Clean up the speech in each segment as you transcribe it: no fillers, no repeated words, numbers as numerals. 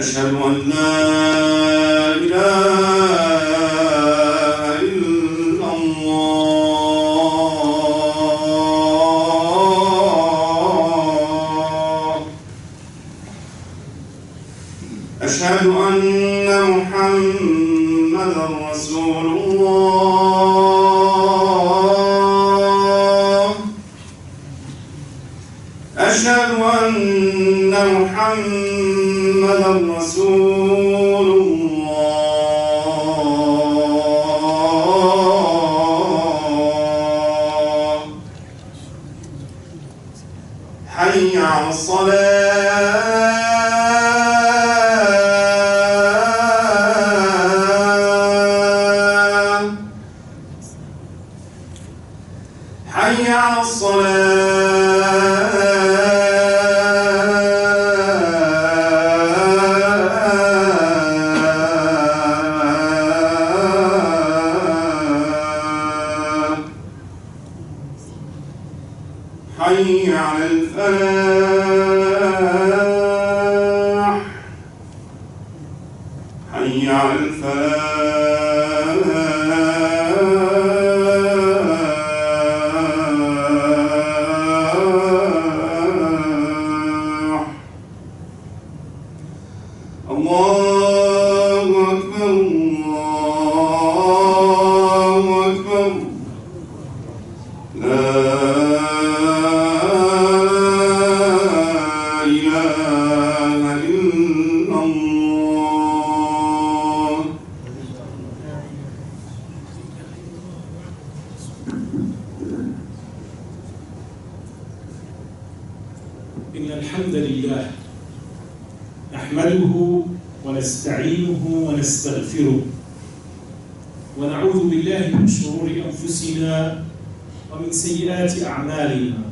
أشهد أن لا إله إلا الله. أشهد أن محمدا رسول الله. أشهد أن محمدا رسول الله. حي على الصلاة. حي على الصلاة. حي على الفلاح. حي على الفلاح. الله أكبر الله أكبر. لا إله إلا الله. إن الحمد لله نحمده ونستعينه ونستغفره ونعوذ بالله من شرور أنفسنا ومن سيئات أعمالنا.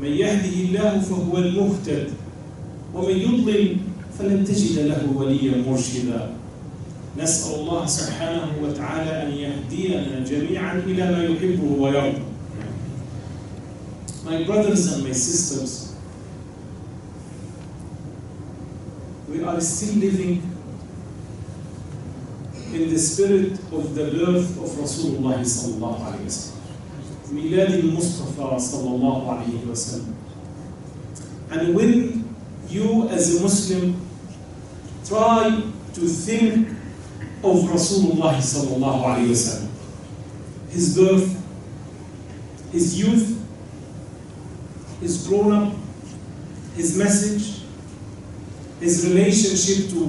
من يهده الله فهو المهتد ومن يضلل فلن تجد له وليا مرشدا. نسأل الله سبحانه وتعالى أن يهدينا جميعا إلى ما يحبه ويرضى. My brothers and my sisters, we are still living in the spirit of the birth of Rasulullah sallallahu alayhi wa sallam. Milad al-Mustafa sallallahu alayhi wa sallam. And when you as a Muslim try to think of Rasulullah sallallahu alayhi wa sallam, his birth, his youth, his grown up, his message, his relationship to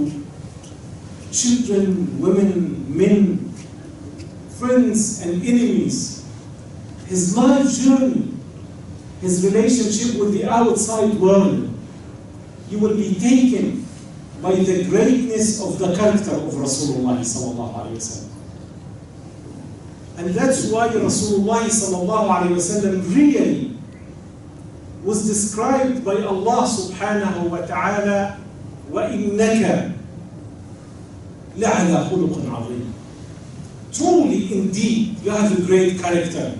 children, women, men, friends and enemies, his life journey, his relationship with the outside world, you will be taken by the greatness of the character of Rasulullah sallallahu alayhi wa sallam. And that's why Rasulullah sallallahu alayhi wa sallam really was described by Allah subhanahu wa ta'ala, وَإِنَّكَ لَعَلَى خُلُقٍ عَظِيمٍ. Truly, indeed, you have a great character.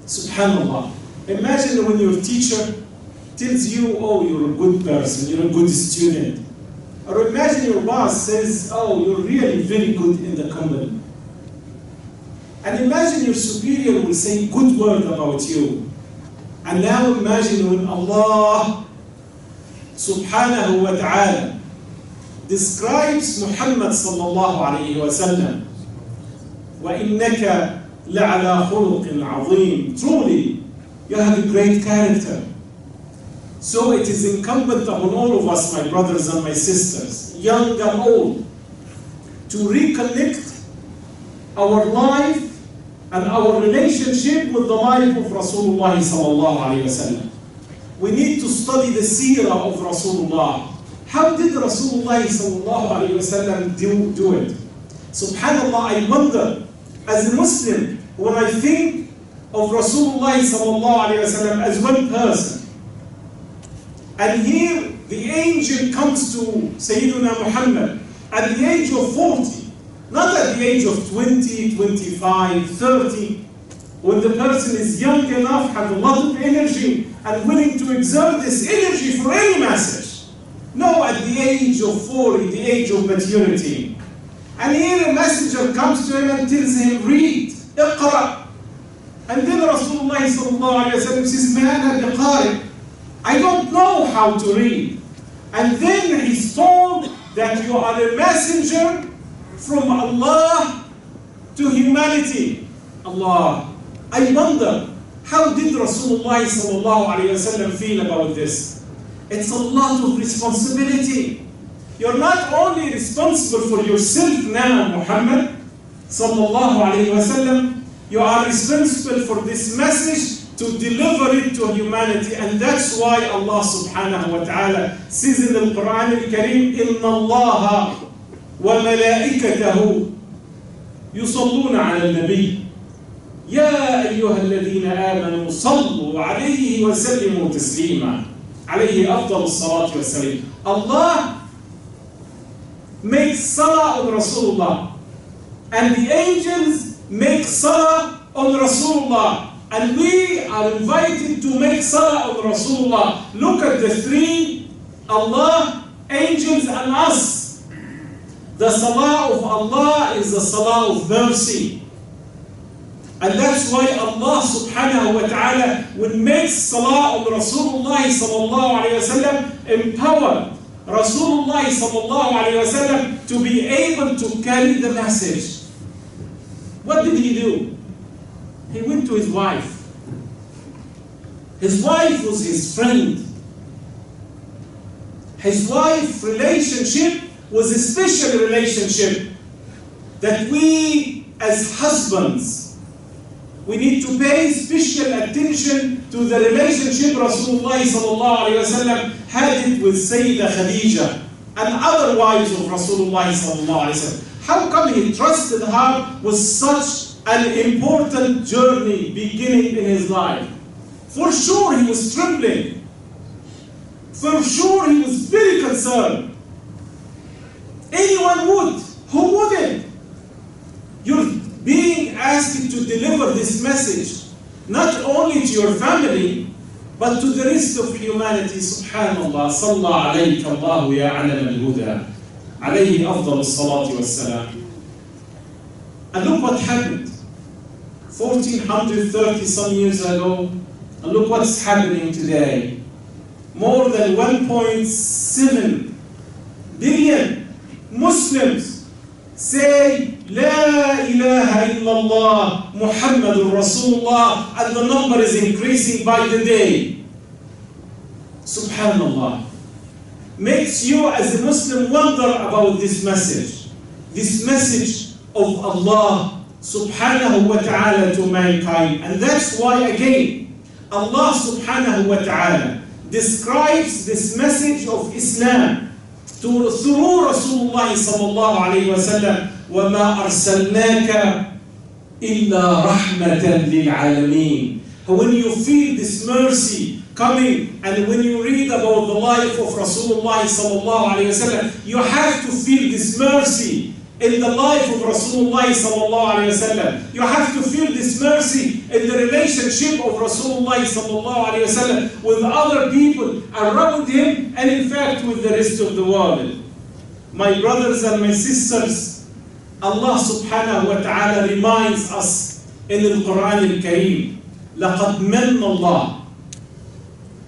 Subhanallah. Imagine when your teacher tells you, oh, you're a good person, you're a good student. Or imagine your boss says, oh, you're really very good in the company. And imagine your superior will say good word about you. And now imagine when Allah subhanahu wa ta'ala describes Muhammad sallallahu alayhi wa sallam, وَإِنَّكَ لَعَلَى خُلُقٍ عَظِيمٍ. Truly, you have a great character. So it is incumbent upon all of us, my brothers and my sisters, young and old, to reconnect our life and our relationship with the life of Rasulullah sallallahu alayhi wa sallam. We need to study the seerah of Rasulullah. How did Rasulullah sallallahu alayhi wa sallam do it? Subhanallah, I wonder, as a Muslim, when I think of Rasulullah sallallahu alayhi wa sallam as one person, and here the angel comes to Sayyidina Muhammad at the age of 40, not at the age of 20, 25, 30, when the person is young enough, has a lot of energy, and willing to exert this energy for any message. No, at the age of 40, the age of maturity. And here a messenger comes to him and tells him, read, اقرأ. And then Rasulullah sallallahu alayhi wa sallam says, "Ma ana biqari." I don't know how to read. And then he's told that you are a messenger from Allah to humanity. Allah. I wonder, how did Rasulullah sallallahu alayhi wa sallam feel about this? It's a lot of responsibility. You're not only responsible for yourself now, Muhammad sallallahu alayhi wa sallam, you are responsible for this message to deliver it to humanity. And that's why Allah subhanahu wa ta'ala says in the Quran al-Kareem, إِنَّ اللَّهَ وَمَلَائِكَتَهُ يُصَلُّونَ عَلَى النَّبِيِّ يَا أَيُّهَا الَّذِينَ آمَنُوا صَلُّوا عَلَيْهِ وَسَلِّمُوا تَسْلِيمًا عليه أفضل الصلاة والسلام. Allah makes salah on Rasulullah, and the angels make salah on Rasulullah, and we are invited to make salah on Rasulullah. Look at the three, Allah, angels and us. The salah of Allah is the salah of mercy. And that's why Allah subhanahu wa ta'ala will make salah on Rasulullah sallallahu alayhi wa sallam, empower Rasulullah sallallahu alayhi wa sallam to be able to carry the message. What did he do? He went to his wife. His wife was his friend. His wife's relationship was a special relationship that we as husbands, we need to pay special attention to the relationship Rasulullah sallallahu alayhi wa sallam had it with Sayyidah Khadija and other wives of Rasulullah sallallahu alayhi wa sallam. How come he trusted her with such an important journey beginning in his life? For sure he was trembling. For sure he was very concerned. Anyone would. Who wouldn't? You're being asked to deliver this message not only to your family but to the rest of humanity. Subhanallah. Salla alayka Allahu ya alam al-huda. Alayhi afdal as-salati was-salam. And look what happened 1430 some years ago, and look what's happening today. More than 1.7 billion Muslims say La ilaha illallah Muhammadur Rasulullah, and the number is increasing by the day. Subhanallah. Makes you as a Muslim wonder about this message of Allah subhanahu wa ta'ala to mankind. And that's why again Allah subhanahu wa ta'ala describes this message of Islam through Rasulullah sallallahu alayhi wa sallam. وَمَا أَرْسَلْنَاكَ إِلَّا رَحْمَةً لِلْعَالَمِينَ. When you feel this mercy coming, and when you read about the life of Rasulullah sallallahu alayhi wa sallam, you have to feel this mercy in the life of Rasulullah sallallahu alayhi wa sallam. You have to feel this mercy in the relationship of Rasulullah sallallahu alayhi wa sallam with other people around him, and in fact with the rest of the world. My brothers and my sisters, Allah subhanahu wa ta'ala reminds us in the Quran al-Kareem, لَقَدْ مَنَّ اللَّهُ.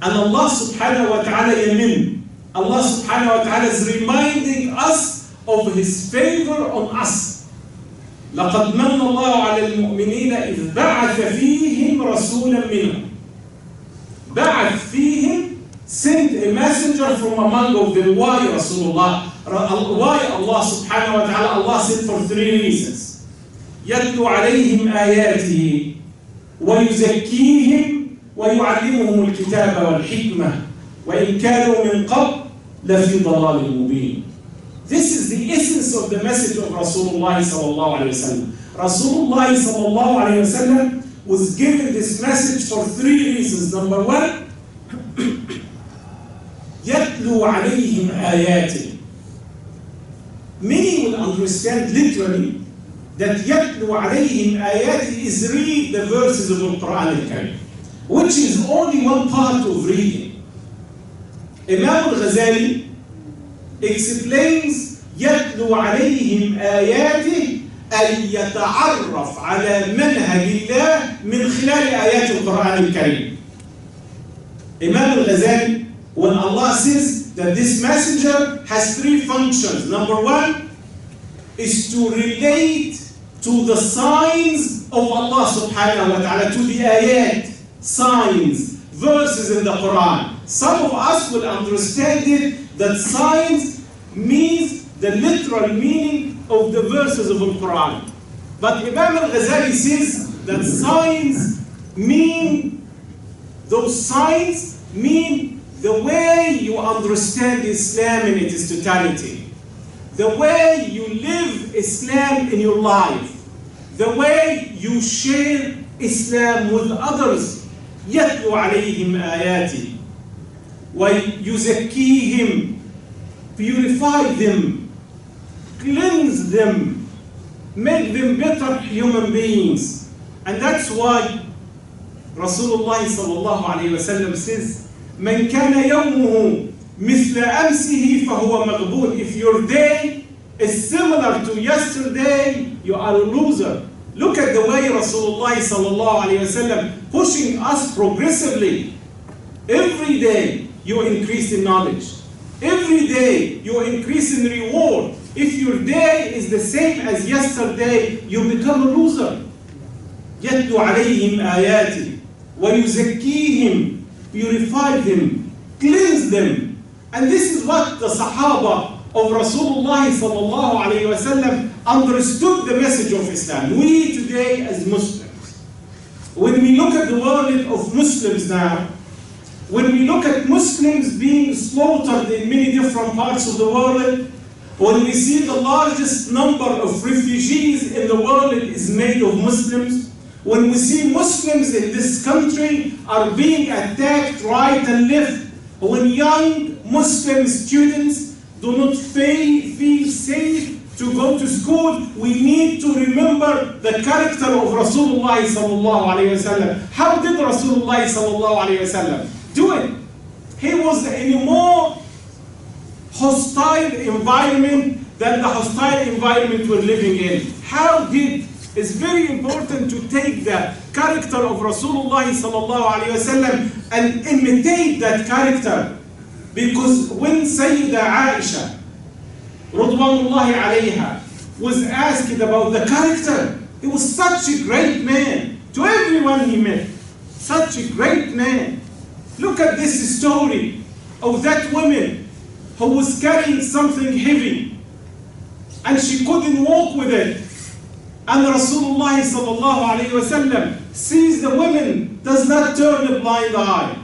And Allah subhanahu wa ta'ala yamin. Allah subhanahu wa ta'ala is reminding us of His favor on us. لَقَدْ مَنَّ اللَّهُ عَلَى الْمُؤْمِنِينَ إِذْ بَعَثَ فِيهِمْ رَسُولًا مِّنْهُمْ. بَعَث فِيهِمْ, sent a messenger from among of them. Why Rasulullah? Why Allah subhanahu wa ta'ala? Allah said for three reasons. يَتْلُو عَلَيْهِمْ آيَاتِهِ وَيُزَكِّيهِمْ وَيُعَلِّمُهُمُ الْكِتَابَ وَالْحِكْمَةَ وَإِنْ كَانُوا مِنْ قَبْلِ لَفِي ضَلَالٍ مُبِينٍ. This is the essence of the message of Rasulullah sallallahu alayhi wa sallam. Rasulullah sallallahu alayhi wa sallam was given this message for three reasons. Number one, يَتْلُو عَلَيْهِمْ آيَاتِهِ. Many will understand literally that يَتْلُو عَلَيْهِمْ آيَاتِهِ is read the verses of the Quran al-Karim, which is only one part of reading. Imam al-Ghazali explains يتلو عليهم آياته أن يتعرف على منهج الله من خلال آيات القرآن الكريم. Imam al-Ghazali, when Allah says that this messenger has three functions. Number one is to relate to the signs of Allah subhanahu wa ta'ala, to the ayat, signs, verses in the Quran. Some of us will understand it that signs means the literal meaning of the verses of the Quran. But Imam al-Ghazali says that those signs mean the way you understand Islam in its totality, the way you live Islam in your life, the way you share Islam with others. يتلو عليهم آياته ويزكيهم, purify them, cleanse them, make them better human beings. And that's why Rasulullah sallallahu alayhi wa sallam says, من كان يومه مثل أمسه فهو مغبون. If your day is similar to yesterday, you are a loser. Look at the way Rasulullah sallallahu alayhi wa sallam pushing us progressively. Every day you increase in knowledge. Every day you increase in reward. If your day is the same as yesterday, you become a loser. يتلو عليهم آياته ويزكيهم, purify them, cleanse them. And this is what the Sahaba of Rasulullah sallallahu alayhi wa sallam understood the message of Islam. We today as Muslims, when we look at the world of Muslims now, when we look at Muslims being slaughtered in many different parts of the world, when we see the largest number of refugees in the world is made of Muslims, when we see Muslims in this country are being attacked right and left, when young Muslim students do not feel safe to go to school, we need to remember the character of Rasulullah sallallahu alayhi wa sallam. How did Rasulullah sallallahu alayhi wa sallam do it? He was in a more hostile environment than the hostile environment we're living in. How did? It's very important to take the character of Rasulullah sallallahu alayhi wa sallam and imitate that character. Because when Sayyida Aisha Radwanullahi alayha was asked about the character, he was such a great man to everyone he met. Such a great man. Look at this story of that woman who was carrying something heavy and she couldn't walk with it. And Rasulullah sallallahu alayhi wa sallam sees the woman, does not turn a blind eye,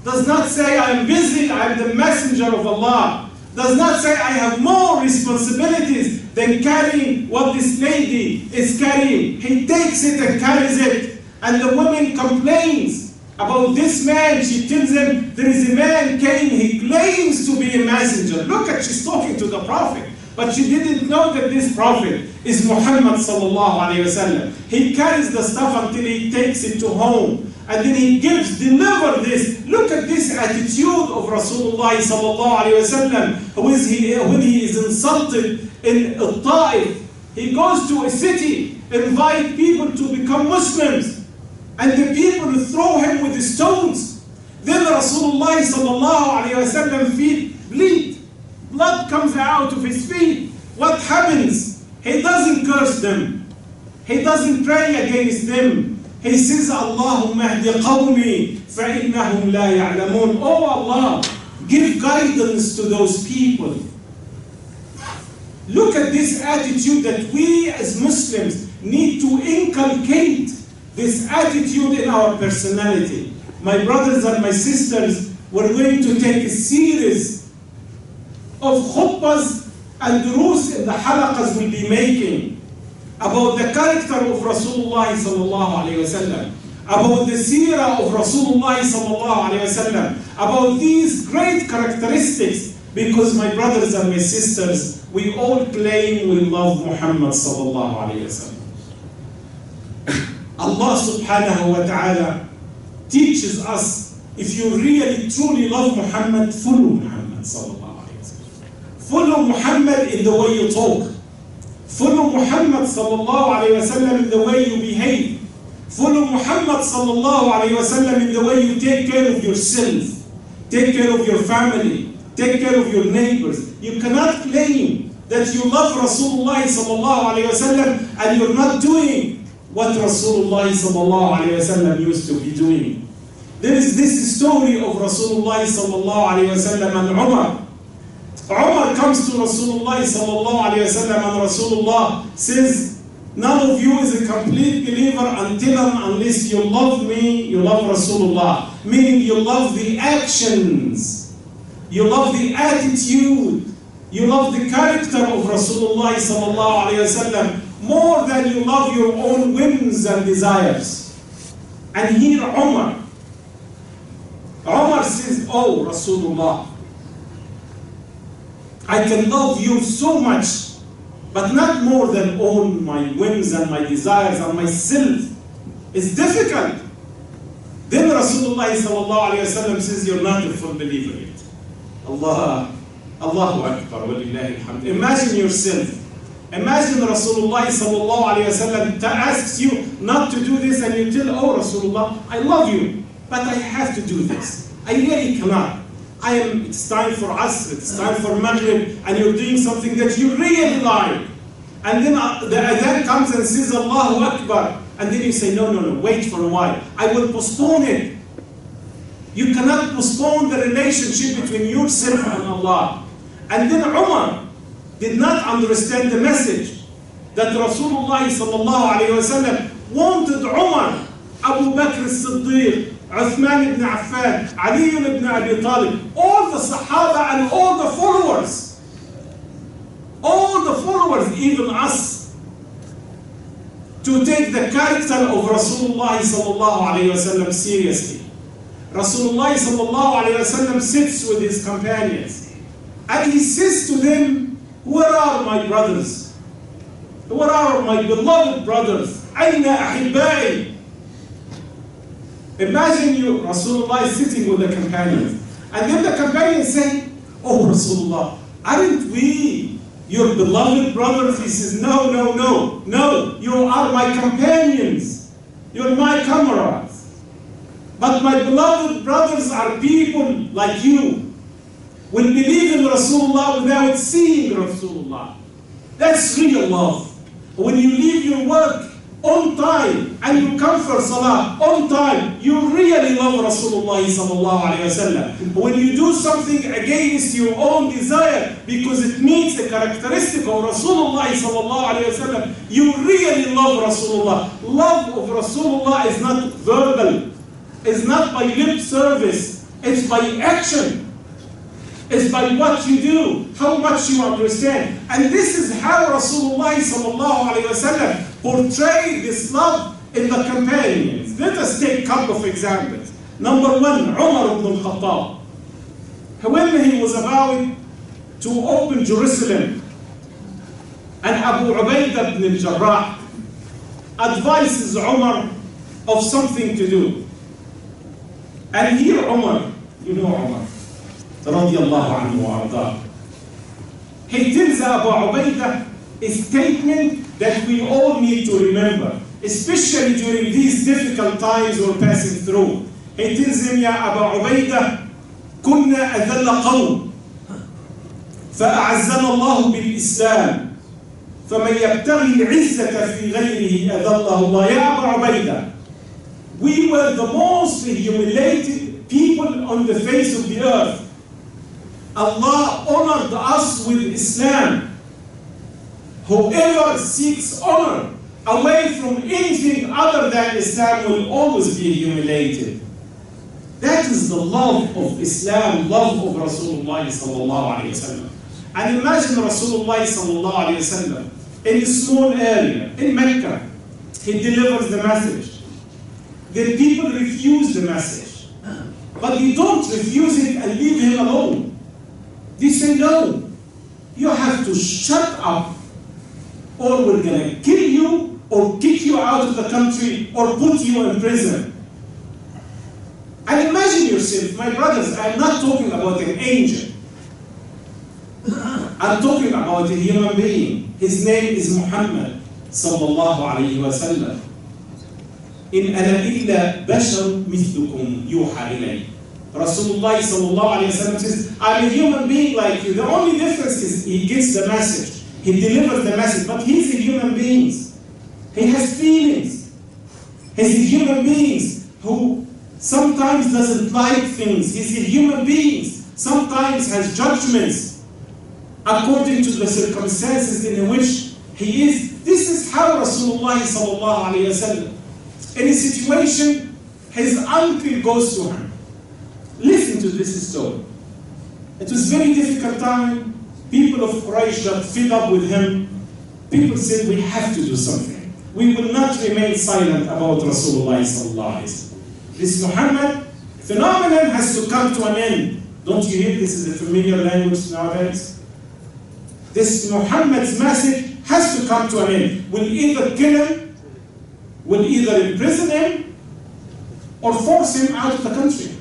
does not say, I am busy, I am the messenger of Allah, does not say, I have more responsibilities than carrying what this lady is carrying. He takes it and carries it. And the woman complains about this man. She tells him, there is a man came, he claims to be a messenger. Look at, she's talking to the Prophet. But she didn't know that this Prophet is Muhammad sallallahu alayhi wa sallam. He carries the stuff until he takes it to home. And then he deliver this. Look at this attitude of Rasulullah sallallahu alayhi wa sallam. When he is insulted in Al-Ta'if, he goes to a city, invite people to become Muslims. And the people throw him with the stones. Then Rasulullah sallallahu alayhi wa sallam feet bleed. Blood comes out of his feet. What happens? He doesn't curse them. He doesn't pray against them. He says, Allahumma ahdi qawmi fa'innahum la ya'lamun. Oh Allah, give guidance to those people. Look at this attitude that we as Muslims need to inculcate this attitude in our personality. My brothers and my sisters, we're going to take a series of khutbas and durus in the halaqas we'll be making about the character of Rasulullah sallallahu alayhi wa sallam, about the seerah of Rasulullah sallallahu alayhi wa sallam, about these great characteristics, because my brothers and my sisters, we all claim we love Muhammad sallallahu alayhi wa sallam. Allah subhanahu wa ta'ala teaches us, if you really truly love Muhammad, follow Muhammad sallallahu alayhi wa sallam. Follow Muhammad in the way you talk. Follow Muhammad sallallahu alayhi wa sallam in the way you behave. Follow Muhammad sallallahu alayhi wa sallam in the way you take care of yourself, take care of your family, take care of your neighbors. You cannot claim that you love Rasulullah sallallahu alayhi wa sallam and you're not doing what Rasulullah sallallahu alayhi wa sallam used to be doing. There is this story of Rasulullah sallallahu alayhi wa sallam and Umar. Umar comes to Rasulullah sallallahu alayhi wa sallam and Rasulullah says, none of you is a complete believer unless you love me, you love Rasulullah. Meaning you love the actions, you love the attitude, you love the character of Rasulullah sallallahu alayhi wa sallam more than you love your own whims and desires. And here Umar says, oh Rasulullah, I can love you so much, but not more than all my whims and my desires and myself. It's difficult. Then Rasulullah sallallahu alayhi wa sallam says, you're not a full believer yet. Allahu Akbar, walillahi alhamd. Imagine yourself. Imagine Rasulullah sallallahu alayhi wa sallam asks you not to do this and you tell, oh Rasulullah, I love you, but I have to do this. I really cannot. It's time for Asr, it's time for Maghrib, and you're doing something that you really like. And then the adhan comes and says, Allahu Akbar. And then you say, no, wait for a while. I will postpone it. You cannot postpone the relationship between yourself and Allah. And then Umar did not understand the message that Rasulullah sallallahu alayhi wa sallam wanted Umar, Abu Bakr as-Siddiq, Uthman ibn Affan, Ali ibn Abi Talib, all the Sahaba and all the followers, even us, to take the character of Rasulullah sallallahu alayhi wa sallam seriously. Rasulullah sallallahu alayhi wa sallam sits with his companions and he says to them, where are my brothers? Where are my beloved brothers? Ayna ahibbai? Imagine you, Rasulullah is sitting with the companions. And then the companions say, oh Rasulullah, aren't we your beloved brothers? He says, no, you are my companions. You're my comrades. But my beloved brothers are people like you. Will believe in Rasulullah without seeing Rasulullah. That's real love. When you leave your work on time and you come for salah on time, you really love Rasulullah sallallahu alayhi wa sallam. When you do something against your own desire because it meets the characteristic of Rasulullah sallallahu alayhi wa sallam, you really love Rasulullah. Love of Rasulullah is not verbal, it's not by lip service, it's by action. It's by what you do, how much you understand. And this is how Rasulullah sallallahu alayhi wa sallam portrayed this love in the companions. Let us take a couple of examples. Number one, Umar ibn al-Khattab. When he was about to open Jerusalem, and Abu Ubaidah ibn al-Jarrah advises Umar of something to do. And here Umar, you know Umar, radiyallahu anhu wa ardah. He tells Abu Ubaidah a statement that we all need to remember, especially during these difficult times we're passing through. He tells him, Ya Abu Ubaidah, كنا أذل قوم فأعزنا الله بالإسلام فمن يبتغي العزة في غيره أذله الله. Ya Abu Ubaidah, we were the most humiliated people on the face of the earth. Allah honored us with Islam. Whoever seeks honor away from anything other than Islam will always be humiliated. That is the love of Islam, love of Rasulullah sallallahu alayhi wa sallam. And imagine Rasulullah sallallahu alayhi wa sallam in a small area, in Mecca. He delivers the message. The people refuse the message. But they don't refuse it and leave him alone. They say, no, you have to shut up or we're going to kill you or kick you out of the country or put you in prison. And imagine yourself, my brothers, I'm not talking about an angel. I'm talking about a human being. His name is Muhammad sallallahu alayhi wa sallam. In ana illa bashar mithlukum yuha ilay. Rasulullah sallallahu alayhi wa sallam says, I'm a human being like you. The only difference is he gets the message. He delivers the message, but he's a human being. He has feelings. He's a human being who sometimes doesn't like things. He's a human being. Sometimes has judgments according to the circumstances in which he is. This is how Rasulullah sallallahu alayhi wa sallam. In a situation, his uncle goes to him. Listen to this story. It was a very difficult time. People of Quraysh got fed up with him. People said, we have to do something. We will not remain silent about Rasulullah sallallahu alayhi wa sallam. This Muhammad phenomenon has to come to an end. Don't you hear this is a familiar language nowadays? This Muhammad's message has to come to an end. We'll either kill him, we'll either imprison him, or force him out of the country.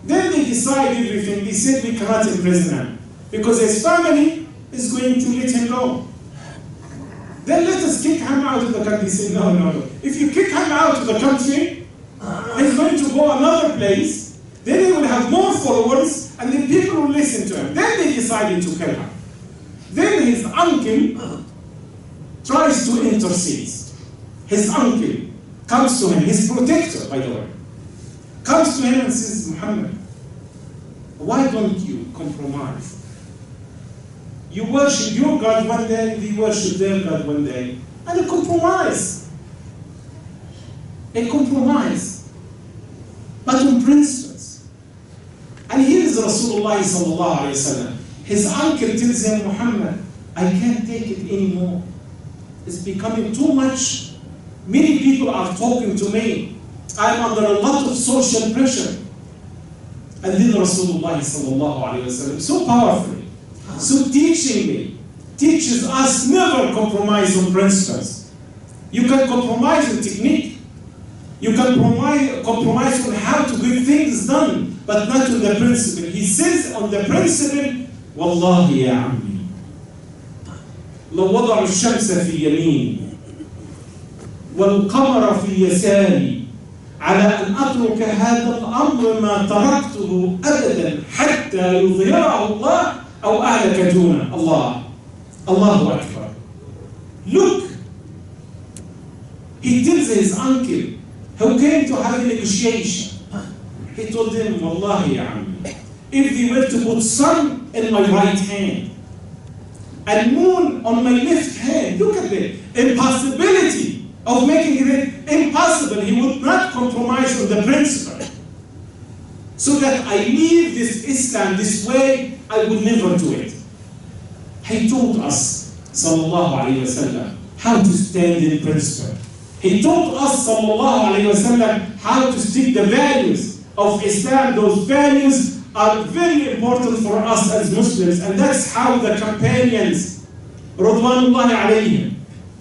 Then they decide everything. They said we cannot imprison him because his family is going to let him go. Then let us kick him out of the country. They say, no, no, no. If you kick him out of the country, he's going to go another place. Then he will have more followers, and then people will listen to him. Then they decided to kill him. Then his uncle tries to intercede. His uncle comes to him, his protector, by the way, comes to him and says, Muhammad, why don't you compromise? You worship your God one day, they worship their God one day. And a compromise. A compromise. But on principles. And here is Rasulullah sallallahu alayhi wa sallam. His uncle tells him, Muhammad, I can't take it anymore. It's becoming too much. Many people are talking to me. I'm under a lot of social pressure. And then Rasulullah sallallahu alayhi wa sallam, so powerfully, so teachingly, teaches us never compromise on principles. You can compromise on technique. You can compromise on how to get things done, but not on the principle. He says on the principle, والله يا عمي لو وضعوا الشمس في يميني والقمر في يساري على أن أترك هذا الأمر ما تركته أبدا حتى يظهره الله أو أهلك دونه الله الله أكبر. Look, he tells his uncle who came to have a negotiation. He told him, والله يا عمي, if they were to put sun in my right hand and moon on my left hand, look at the impossibility of making it impossible. He would not compromise on the principle. So that I leave this Islam this way, I will never do it. He taught us, sallallahu alayhi wa sallam, how to stand in principle. He taught us, sallallahu alayhi wa sallam, how to stick the values of Islam. Those values are very important for us as Muslims, and that's how the companions, Radwanullahi alayhim.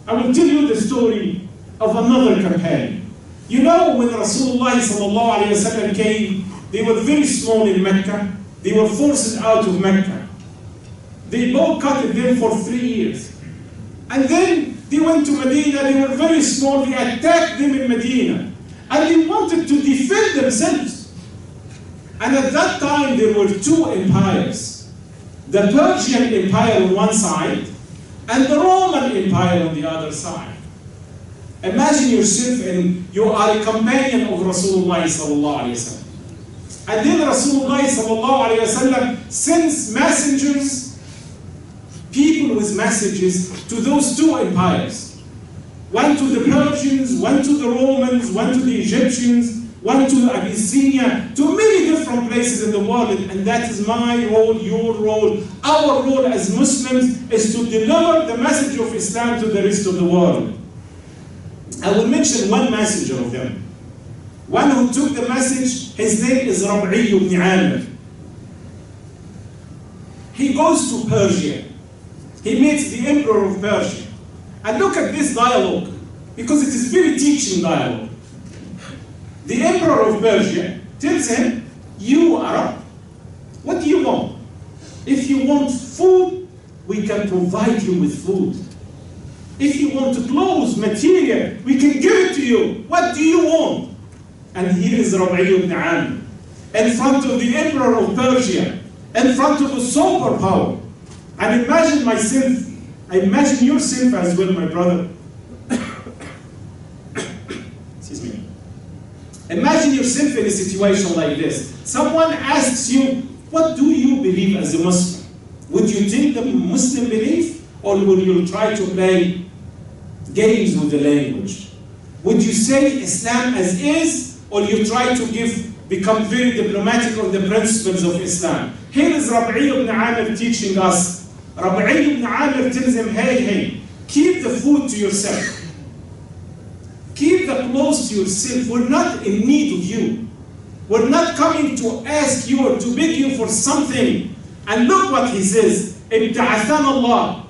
I will tell you the story of another companion. You know, when Rasulullah sallallahu alayhi wa sallam came, they were very small in Mecca. They were forced out of Mecca. They boycotted them for 3 years. And then they went to Medina. They were very small. They attacked them in Medina. And they wanted to defend themselves. And at that time, there were two empires. The Persian Empire on one side, and the Roman Empire on the other side. Imagine yourself and you are a companion of Rasulullah sallallahu alayhi wa sallam. And then Rasulullah sallallahu alayhi wa sallam sends messengers, people with messages to those two empires. One to the Persians, one to the Romans, one to the Egyptians, one to Abyssinia, to many different places in the world. And that is my role, your role. Our role as Muslims is to deliver the message of Islam to the rest of the world. I will mention one messenger of them. One who took the message, his name is Rab'i ibn Amir. He goes to Persia. He meets the emperor of Persia. And look at this dialogue, because it is very teaching dialogue. The emperor of Persia tells him, you Arab, what do you want? If you want food, we can provide you with food. If you want clothes, material, we can give it to you. What do you want? And here is Rabi'i ibn Amir, in front of the emperor of Persia, in front of a superpower. And imagine myself, I imagine yourself as well, my brother. Excuse me. Imagine yourself in a situation like this. Someone asks you, what do you believe as a Muslim? Would you take the Muslim belief, or would you try to play games with the language? Would you say Islam as is, or you try to become very diplomatic on the principles of Islam? Here is Rabi'i ibn Amir teaching us. Rabi'i ibn Amir tells him, hey, keep the food to yourself. Keep the clothes to yourself. We're not in need of you. We're not coming to ask you or to beg you for something. And look what he says. ابتعثنا الله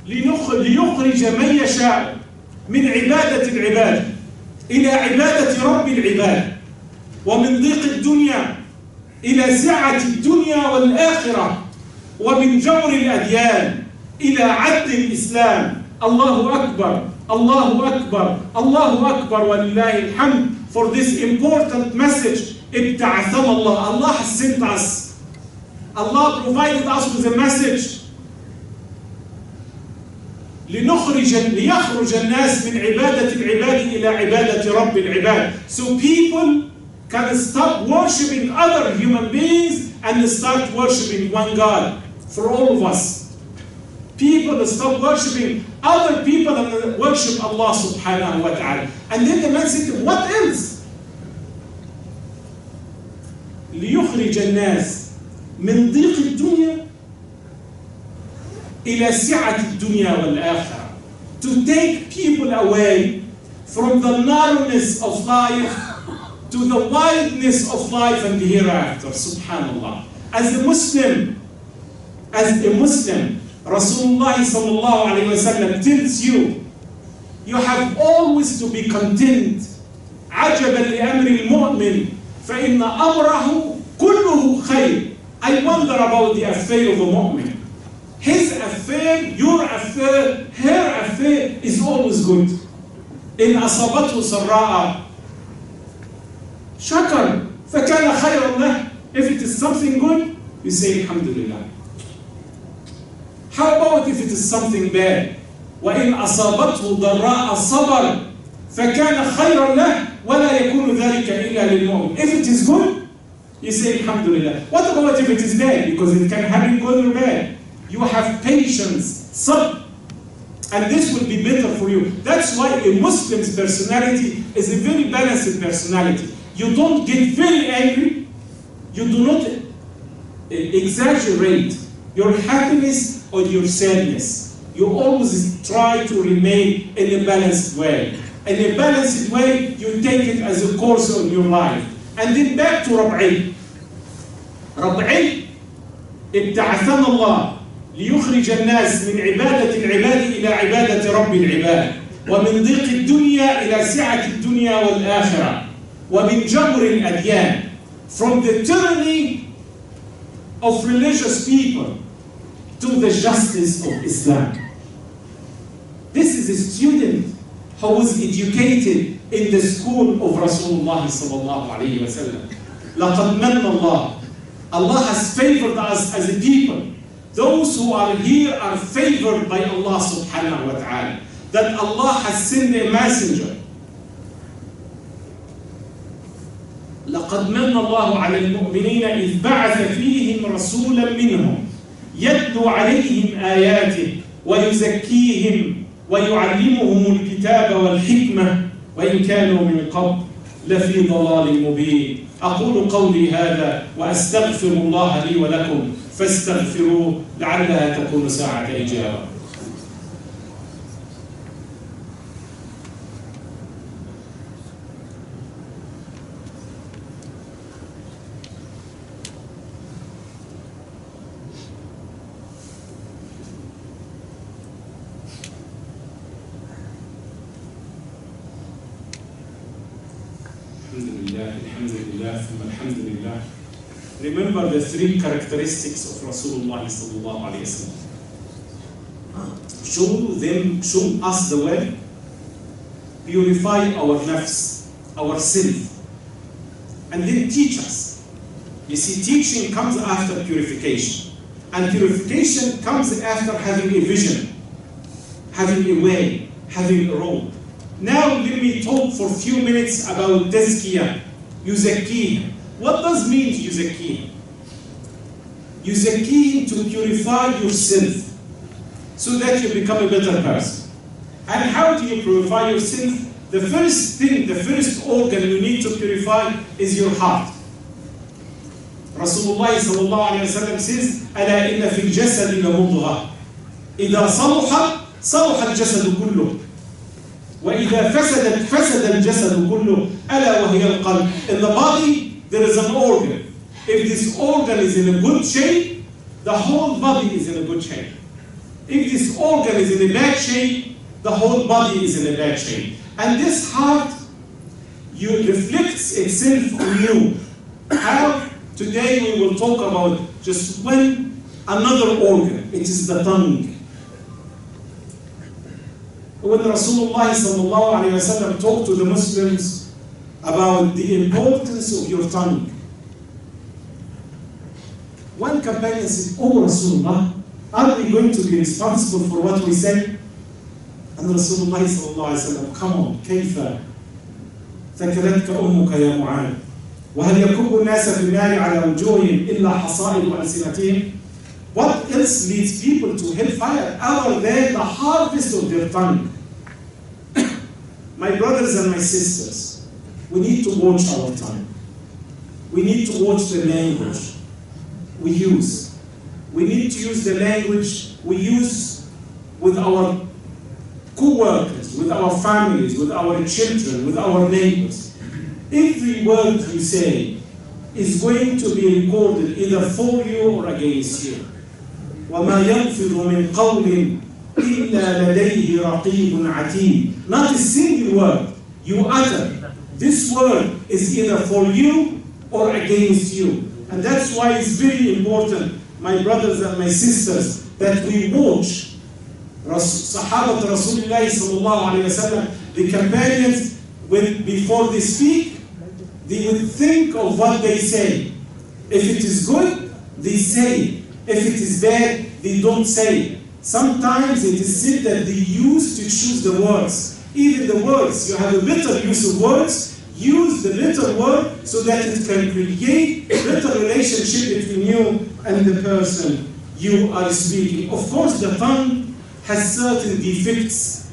ليخرج من يشاء من عبادة العباد إلى عبادة رب العباد ومن ضيق الدنيا إلى سعة الدنيا والآخرة ومن جور الأديان إلى عدل الإسلام. الله أكبر الله أكبر الله أكبر ولله الحمد for this important message. ابتعثنا الله. Allah has sent us. Allah provided us with a message. ليخرج الناس من عبادة العباد إلى عبادة رب العباد. So people can stop worshipping other human beings and start worshipping one God for all of us. People stop worshipping other people and worship Allah subhanahu wa ta'ala. And then the man said, what else? ليخرج الناس من ضيق الدنيا إلى سعة الدنيا والآخرة. To take people away from the narrowness of life to the wideness of life and the hereafter. Subhanallah. As a Muslim, Rasulullah sallallahu alayhi wa sallam tells you, you have always to be content. عجبا لأمر المؤمن فإن أمره كله خير. I wonder about the affair of a mu'min. His affair, your affair, her affair is always good. إن أصابته سراء شكر فكان خيرا له. If it is something good, you say Alhamdulillah. How about if it is something bad? وإن أصابته ضراء صبر فكان خيرا له ولا يكون ذلك إلا للمؤمن. If it is good, you say Alhamdulillah. What about if it is bad? Because it can happen good or bad. You have patience, sabr, and this will be better for you. That's why a Muslim's personality is a very balanced personality. You don't get very angry. You do not exaggerate your happiness or your sadness. You always try to remain in a balanced way. In a balanced way, you take it as a course of your life. And then back to Rabi'i. Rabi'i, ابتعثنا الله ليخرج الناس من عبادة العباد إلى عبادة رب العباد ومن ضيق الدنيا إلى سعة الدنيا والآخرة ومن جور الأديان. From the tyranny of religious people to the justice of Islam. This is a student who was educated in the school of Rasulullah sallallahu alayhi wa sallam. لَقَدْ مَنَّ اللَّهُ. Allah has favored us as a people. Those who are here are favored by Allah subhanahu wa ta'ala. That Allah has sent a messenger. لقد من الله على المؤمنين إذ بعث فيهم رسولا منهم يتلو عليهم آياته ويزكيهم ويعلمهم الكتاب والحكمة وإن كانوا من قبل لفي ضلال مبين. أقول قولي هذا وأستغفر الله لي ولكم فاستغفروه لعلها تكون ساعة إجابة. الحمد لله ثم الحمد لله remember the three characteristics of Rasulullah sallallahu alayhi wa sallam. Show us the way, purify our nafs, our self, and then teach us. You see, teaching comes after purification, and purification comes after having a vision, having a way, having a road. Now let me talk for a few minutes about tazkiyah, yuzakkih. What does mean yuzakkih? Yuzakkih, to purify yourself so that you become a better person. And how do you purify yourself? The first thing, the first organ you need to purify is your heart. Rasulullah sallallahu alayhi wa sallam says, أَلَا إِنَّ فِي الْجَسَدِ لَمُضْغَةً إِذَا صَلُحَتْ صَلُحَ الْجَسَدُ كُلُّهُ وَإِذَا فَسَدَتْ فَسَدَ الْجَسَدُ كُلُّهُ أَلَا وَهِيَ الْقَلْبُ. In the body, there is an organ. If this organ is in a good shape, the whole body is in a good shape. If this organ is in a bad shape, the whole body is in a bad shape. And this heart, reflects itself on you. How? Today we will talk about just another organ. It is the tongue. When Rasulullah sallallahu alayhi wa sallam talked to the Muslims about the importance of your tongue, one companion said, "Oh Rasulullah, are we going to be responsible for what we say?" And Rasulullah sallallahu alayhi wa sallam, "Come on, كيف ثكلتك أمك يا معاذ وهل يكب الناس في النار على وجوههم إلا حصائد ألسنتهم." What else leads people to hellfire other than the harvest of their tongue? My brothers and my sisters, we need to watch our tongue. We need to watch the language we use. We need to use the language we use with our co-workers, with our families, with our children, with our neighbors. Every word you say is going to be recorded either for you or against you. وَمَا يَنْفِضُ مِنْ قَوْلٍ إِلَّا لَدَيْهِ رَقِيبٌ عَتِيدٌ. Not a single word you utter. This word is either for you or against you. And that's why it's very important, my brothers and my sisters, that we watch Sahabat Rasulullah sallallahu alayhi wa sallam, the companions, before they speak, they would think of what they say. If it is good, they say it. If it is bad, they don't say it. Sometimes it is said that they used to choose the words. Even the words, you have a better use of words, use the better word so that it can create a better relationship between you and the person you are speaking. Of course, the tongue has certain defects,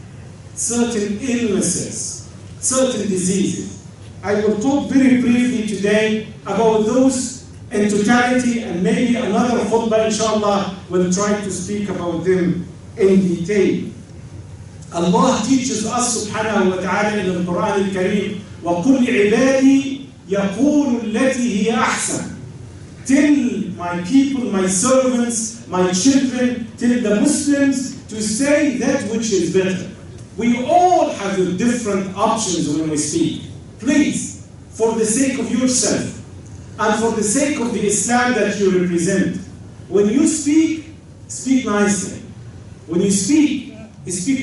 certain illnesses, certain diseases. I will talk very briefly today about those in totality, and maybe another khutbah, inshallah, will try to speak about them in detail. Allah teaches us subhanahu wa ta'ala in the Quran al-Kareem, وَقُلْ عِبَادِي يَقُولُ الَّتِي هِيَ أَحْسَنُ. Tell my people, my servants, my children, tell the Muslims to say that which is better. We all have different options when we speak. Please, for the sake of yourself, and for the sake of the Islam that you represent, when you speak, speak nicely. When you speak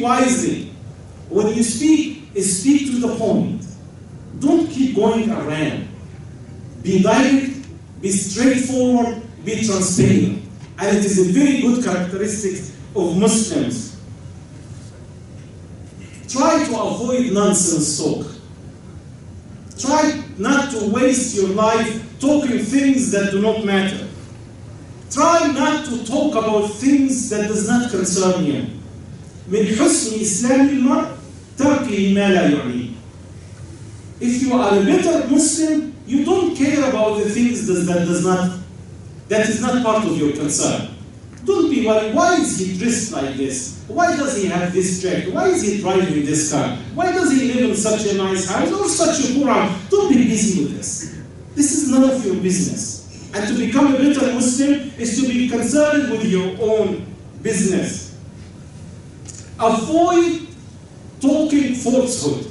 wisely. When you speak to the point. Don't keep going around. Be direct, be straightforward, be transparent. And it is a very good characteristic of Muslims. Try to avoid nonsense talk. Try not to waste your life talking things that do not matter. Try not to talk about things that does not concern you. من حسن إسلام المرء تركه ما لا يعنيه. If you are a better Muslim, you don't care about the things that is not part of your concern. Don't be worried. Why is he dressed like this? Why does he have this jacket? Why is he driving this car? Why does he live in such a nice house or such a poor house? Don't be busy with this. This is none of your business. And to become a better Muslim is to be concerned with your own business. Avoid talking falsehood.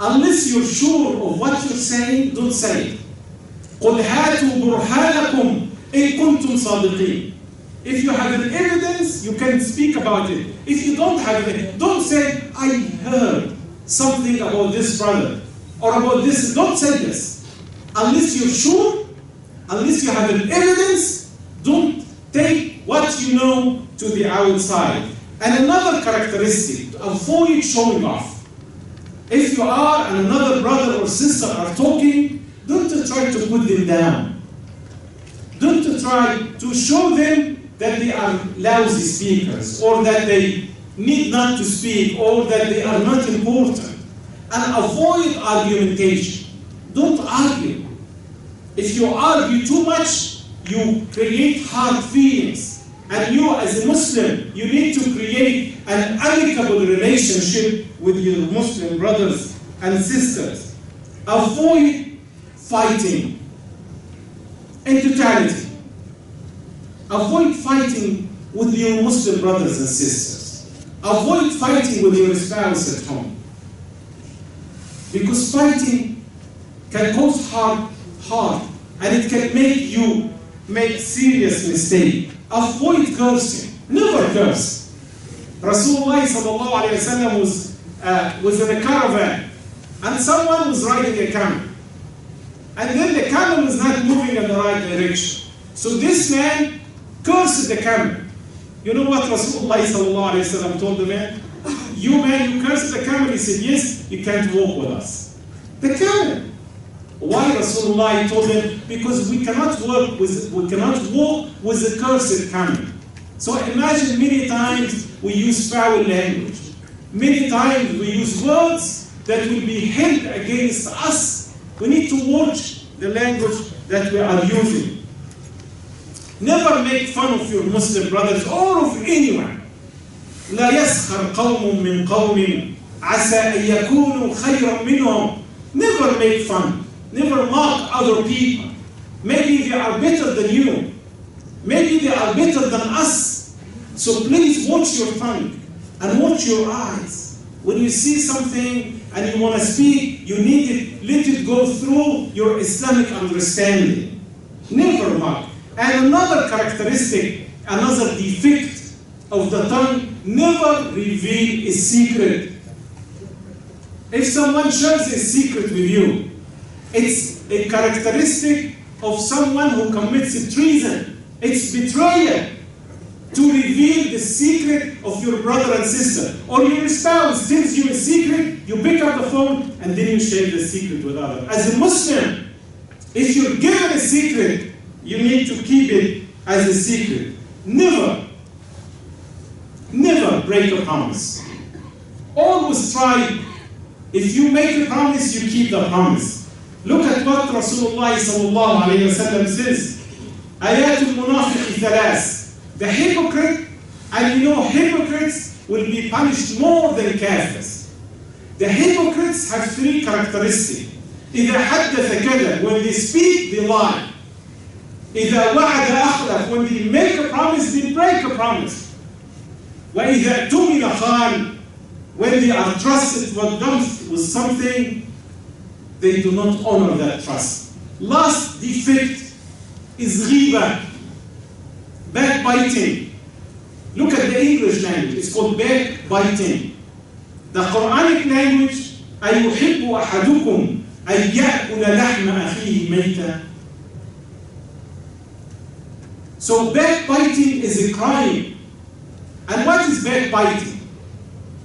Unless you're sure of what you're saying, don't say it. قُلْ هَاتُوا بُرْهَانَكُمْ إِن كُنتُمْ صَادِقِينَ. If you have an evidence, you can speak about it. If you don't have it, don't say, I heard something about this brother or about this. Don't say this. Unless you're sure, unless you have an evidence, don't take what you know to the outside. And another characteristic, avoid showing off. If you are and another brother or sister are talking, don't try to put them down. Don't try to show them that they are lousy speakers, or that they need not to speak, or that they are not important. And avoid argumentation. Don't argue. If you argue too much, you create hard feelings. And you as a Muslim, you need to create an amicable relationship with your Muslim brothers and sisters. Avoid fighting in totality. Avoid fighting with your Muslim brothers and sisters. Avoid fighting with your spouse at home. Because fighting can cause harm, and it can make you make serious mistake. Avoid cursing. Never curse. Rasulullah sallallahu alayhi wa sallam was in a caravan, and someone was riding a camel. And then the camel was not moving in the right direction. So this man cursed the camel. You know what Rasulullah sallallahu alayhi wa sallam told the man? You man, you cursed the camel. He said, yes, you can't walk with us. The camel. Why Rasulullah told him? Because we cannot walk with a cursed camel. So imagine many times we use foul language. Many times we use words that will be held against us. We need to watch the language that we are using. Never make fun of your Muslim brothers or of anyone. لا يسخر قوم من قوم عسى أن يكونوا خيرا منهم. Never make fun. Never mock other people. Maybe they are better than you. Maybe they are better than us. So please watch your tongue and watch your eyes. When you see something and you want to speak, you need it, let it go through your Islamic understanding. Never mock. And another characteristic, another defect of the tongue, never reveal a secret. If someone shares a secret with you, it's a characteristic of someone who commits treason. It's betrayal to reveal the secret of your brother and sister. Or your spouse tells you a secret, you pick up the phone, and then you share the secret with others. As a Muslim, if you're given a secret, you need to keep it as a secret. Never break a promise. Always try, if you make a promise, you keep the promise. Look at what Rasulullah sallallahu alayhi wa sallam says. Ayatul munafiq thalas. The hypocrite, and you know hypocrites will be punished more than kafirs. The hypocrites have three characteristics. إذا حدث كذب, when they speak, they lie. إذا وعد أخلف, when they make a promise, they break a promise. وإذا اؤتمن خان, when they are trusted with something, they do not honor that trust. Last defect is ghiba, backbiting. Look at the English language, it's called backbiting. The Quranic language, أَيُحِبُّ أَحَدُكُمْ أَنْ يَأْكُلَ لَحْمَ أَخِيهِ مَيْتًا. So backbiting is a crime. And what is backbiting?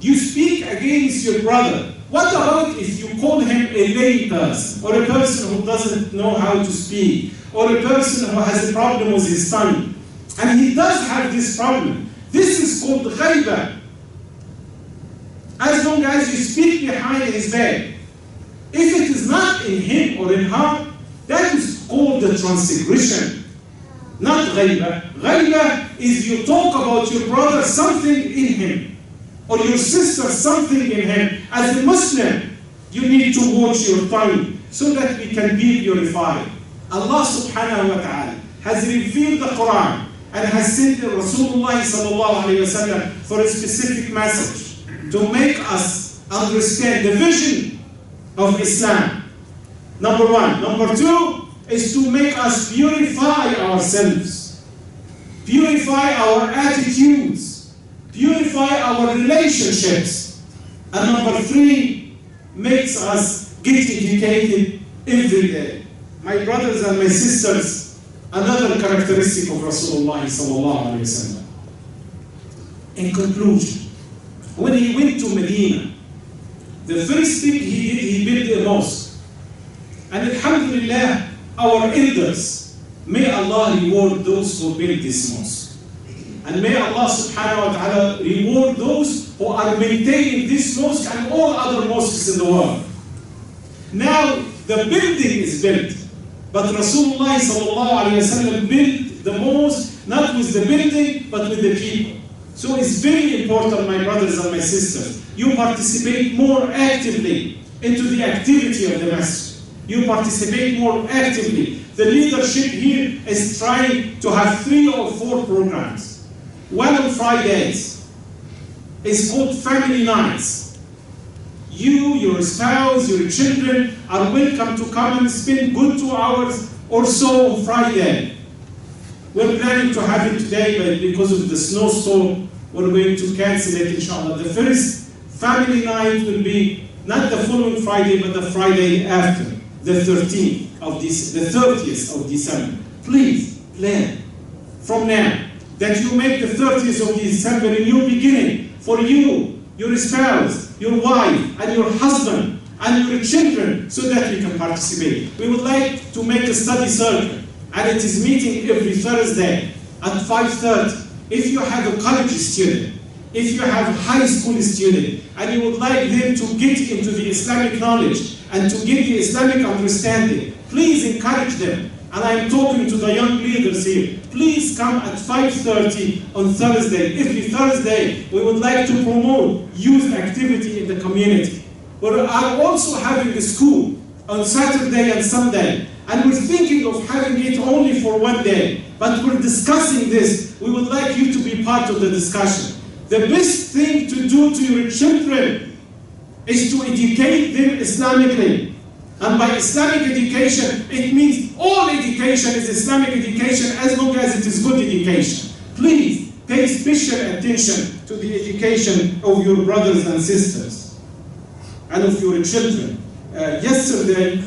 You speak against your brother. What about if you call him a lay person, or a person who doesn't know how to speak, or a person who has a problem with his tongue? And he does have this problem. This is called ghaiba. As long as you speak behind his back. If it is not in him or in her, that is called the transgression, not ghaiba. Ghaiba is you talk about your brother something in him, or your sister something in him. As a Muslim, you need to watch your tongue so that we can be purified. Allah subhanahu wa ta'ala has revealed the Quran and has sent Rasulullah sallallahu alayhi wa sallam for a specific message to make us understand the vision of Islam. Number one. Number two, is to make us purify ourselves, purify our attitudes, purify our relationships. And number 3, makes us get educated every day. My brothers and my sisters, another characteristic of Rasulullah sallallahu alaihi wasallam. In conclusion, when he went to Medina, the first thing he did, he built a mosque. And alhamdulillah, our elders, may Allah reward those who built this mosque. And may Allah subhanahu wa ta'ala reward those who are maintaining this mosque and all other mosques in the world. Now, the building is built, but Rasulullah sallallahu alayhi wa sallam built the mosque not with the building, but with the people. So it's very important, my brothers and my sisters, you participate more actively into the activity of the masjid. You participate more actively. The leadership here is trying to have 3 or 4 programs. One on Fridays is called Family Nights. You, your spouse, your children are welcome to come and spend good 2 hours or so on Friday. We're planning to have it today, but because of the snowstorm, we're going to cancel it, inshallah. The first family night will be not the following Friday, but the Friday after, the 13th of this, the 30th of December. Please plan from now that you make the 30th of December a new beginning for you, your spouse, your wife, and your husband, and your children, so that we can participate. We would like to make a study circle, and it is meeting every Thursday at 5:30. If you have a college student, if you have a high school student, and you would like them to get into the Islamic knowledge and to get the Islamic understanding, please encourage them. And I'm talking to the young leaders here. Please come at 5:30 on Thursday. Every Thursday, we would like to promote youth activity in the community. We are also having a school on Saturday and Sunday. And we're thinking of having it only for 1 day. But we're discussing this. We would like you to be part of the discussion. The best thing to do to your children is to educate them Islamically. And by Islamic education, it means all education is Islamic education as long as it is good education. Please pay special attention to the education of your brothers and sisters and of your children. Yesterday,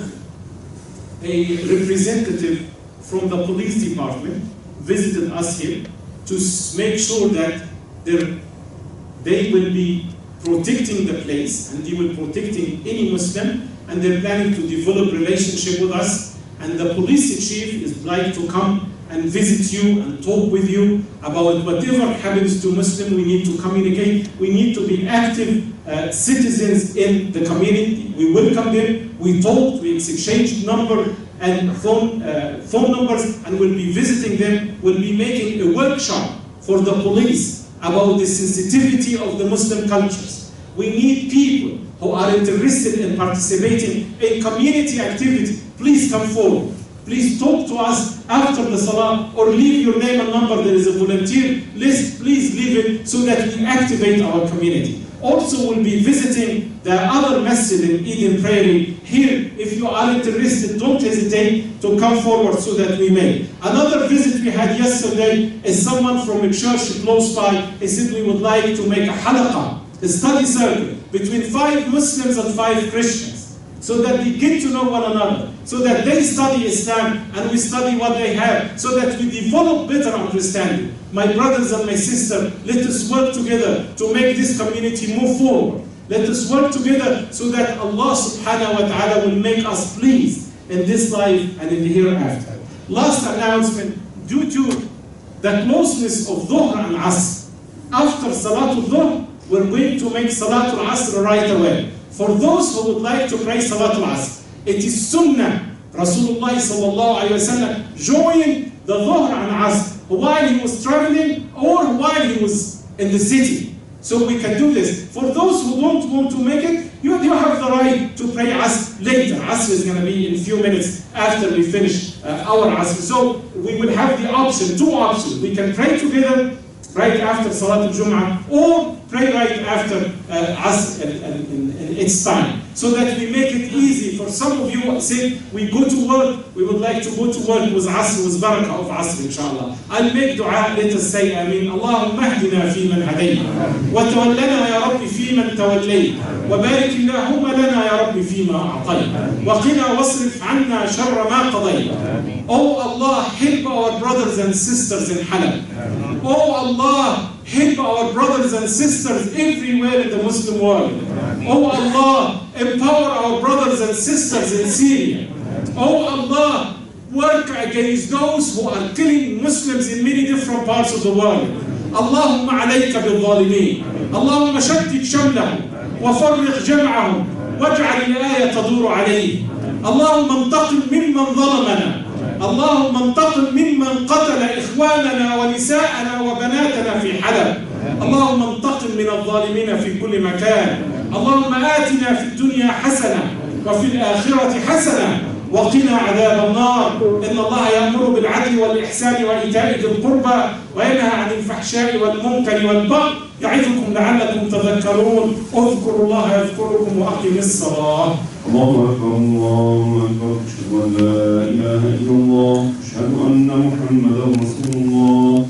a representative from the police department visited us here to make sure that they will be protecting the place and they will be protecting any Muslim, and they're planning to develop relationship with us. And the police chief is like to come and visit you and talk with you about whatever happens to Muslim. We need to communicate. We need to be active citizens in the community. We welcome them. We talked. We exchanged number and phone numbers, and we'll be visiting them. We'll be making a workshop for the police about the sensitivity of the Muslim cultures. We need people who are interested in participating in community activity. Please come forward. Please talk to us after the salah, or leave your name and number. There is a volunteer list. Please leave it so that we activate our community. Also, we'll be visiting the other masjid in Eden Prairie. Here, if you are interested, don't hesitate to come forward so that we may. Another visit we had yesterday is someone from a church close by. He said we would like to make a halaqah, a study circle, between 5 Muslims and 5 Christians, so that we get to know one another, so that they study Islam and we study what they have, so that we develop better understanding. My brothers and my sisters, let us work together to make this community move forward. Let us work together so that Allah subhanahu wa ta'ala will make us pleased in this life and in the hereafter. Last announcement, due to the closeness of Dhuhr and Asr, after Salatul Dhuhr, we're going to make Salatul Asr right away. For those who would like to pray Salatul Asr, it is Sunnah. Rasulullah sallallahu alayhi wa sallam joined the Dhuhr and Asr while he was traveling or while he was in the city. So we can do this. For those who don't want to make it, you have the right to pray Asr later. Asr is going to be in a few minutes after we finish our Asr. So we will have the option, 2 options. We can pray together right after Salat al-Jum'ah, or pray right after Asr in its time. so that we make it easy. For some of you say, we go to work, we would like to go to work with Asr, with barakah of Asr, inshallah. I'll make dua, let us say Ameen. Allahumma ahdina fi man hadayt, wa tawallana ya Rabbi fi man tawallayt, wa barik Allahumma lana ya Rabbi fi ma a'tayt, wa qina wasrif anna sharra ma qadayt. Oh Allah, help our brothers and sisters in Halab. Oh Allah, help our brothers and sisters everywhere in the Muslim world. Oh Allah, empower our brothers and sisters in Syria. Oh Allah, work against those who are killing Muslims in many different parts of the world. اللهم عليك بالظالمين. اللهم شتت شملهم وفرق جمعهم واجعل الآية تدور عليه. اللهم انتقم ممن ظلمنا. اللهم انتقم ممن قتل إخواننا ونساءنا وبناتنا في حلب. اللهم انتقم من الظالمين في كل مكان. اللهم آتنا في الدنيا حسنة وفي الآخرة حسنة وقنا عذاب النار. إن الله يأمر بالعدل والإحسان وإيتاء ذي القربى وينهى عن الفحشاء والمنكر والبغي يعظكم لعلكم تذكرون. اذكروا الله يذكركم وأقيموا الصلاة. الله أكبر الله أكبر. أشهد أن لا إله إلا الله. أشهد أن محمدا رسول الله.